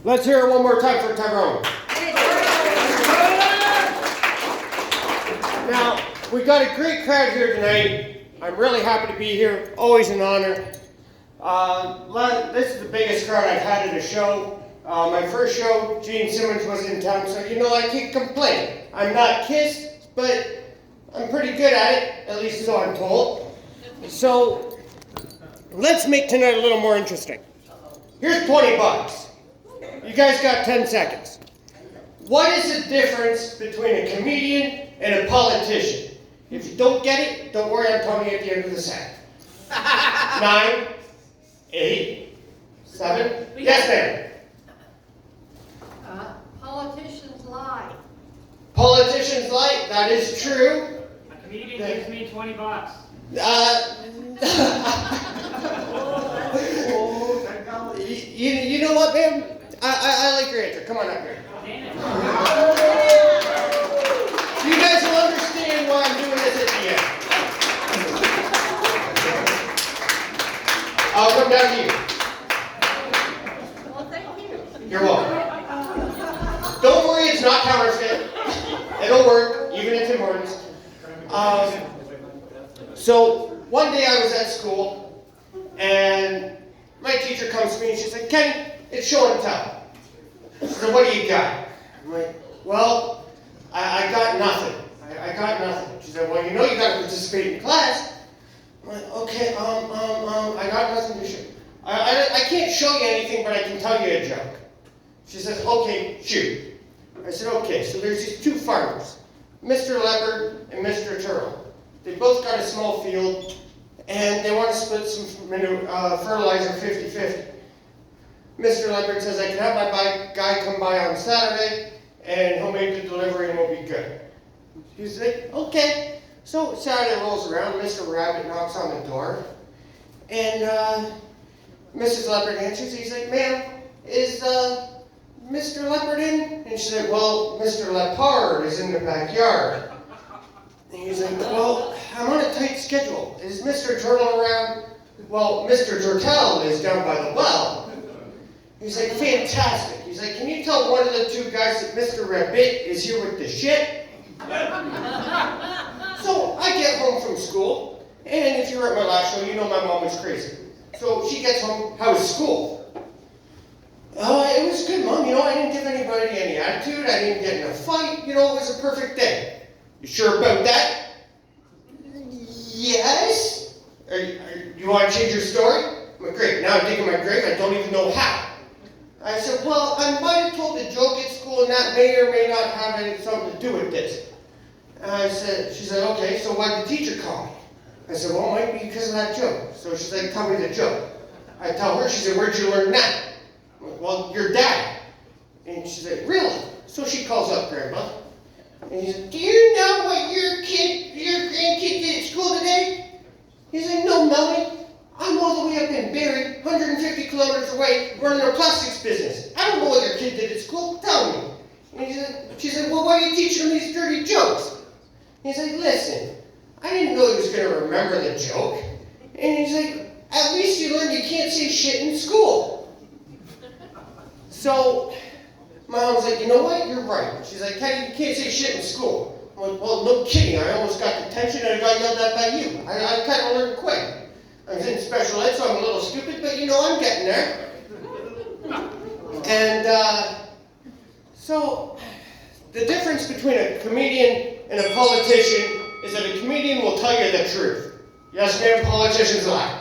Let's hear it one more time for Tyrone. Now, we got a great crowd here tonight. I'm really happy to be here. Always an honor. This is the biggest crowd I've had at a show. My first show, Gene Simmons was in town, so I can't complain. I'm not Kiss, but I'm pretty good at it, at least so I'm told. So, let's make tonight a little more interesting. Here's $20. You guys got 10 seconds. What is the difference between a comedian and a politician? If you don't get it, don't worry, I'm telling you at the end of the set. 9, 8, 7. Yes, ma'am. Politicians lie. Politicians lie. That is true. A comedian gives me $20. You know what, ma'am? I like your answer. Come on up here. You guys will understand why I'm doing this at the end. I'll come down to you. Well, thank you. You're welcome. Don't worry, it's not counterfeit. It'll work, even at Tim Hortons. So, one day I was at school, and my teacher comes to me and she's like, Kenny, it's show and tell. She said, what do you got? I'm like, well, I got nothing. I got nothing. She said, well, you got to participate in class. I'm like, okay, I got nothing to show. I can't show you anything, but I can tell you a joke. She says, okay, shoot. I said, okay, so there's these two farmers, Mr. Leopard and Mr. Turtle. They both got a small field, and they want to split some fertilizer 50-50. Mr. Leopard says, I can have my guy come by on Saturday, and he'll make the delivery and we'll be good. He's like, okay. So Saturday rolls around, Mr. Rabbit knocks on the door, and Mrs. Leopard answers. He's like, ma'am, is Mr. Leopard in? And she said, well, Mr. Leopard is in the backyard. And he's like, well, I'm on a tight schedule. Is Mr. Turtle around? Well, Mr. Turtle is down by the well. He's like, fantastic. He's like, can you tell one of the two guys that Mr. Rabbit is here with the shit? So I get home from school, and if you were at my last show, you know my mom was crazy. So she gets home, how was school? Oh, it was good, Mom. I didn't give anybody any attitude. I didn't get in a fight. It was a perfect day. You sure about that? Yes. You want to change your story? I'm like, great. Now I'm digging my grave. I don't even know how. I said, well, I might have told a joke at school, and that may or may not have something to do with this. She said, okay, so why'd the teacher call me? I said, well, it might be because of that joke. So she's like, tell me the joke. I tell her, she said, where'd you learn that? I'm like, well, your dad. And she said, really? So she calls up Grandma. And he said, do you know what your grandkid did at school today? He's like, no, Melanie. I'm all the way up in Barrie, 150 kilometers away, running a plastics business. I don't know what your kid did at school. Tell me. And she said, well, why are you teaching him these dirty jokes? He's like, listen, I didn't know he was going to remember the joke. And he's like, at least you learned you can't say shit in school. So my mom's like, you know what? You're right. She's like, Kenny, you can't say shit in school. I'm like, well, no kidding. I almost got detention and I got yelled at by you. I kind of learned quick. I was in special ed, so I'm a little stupid, but I'm getting there. And so the difference between a comedian and a politician is that a comedian will tell you the truth. Yes, ma'am, politicians lie.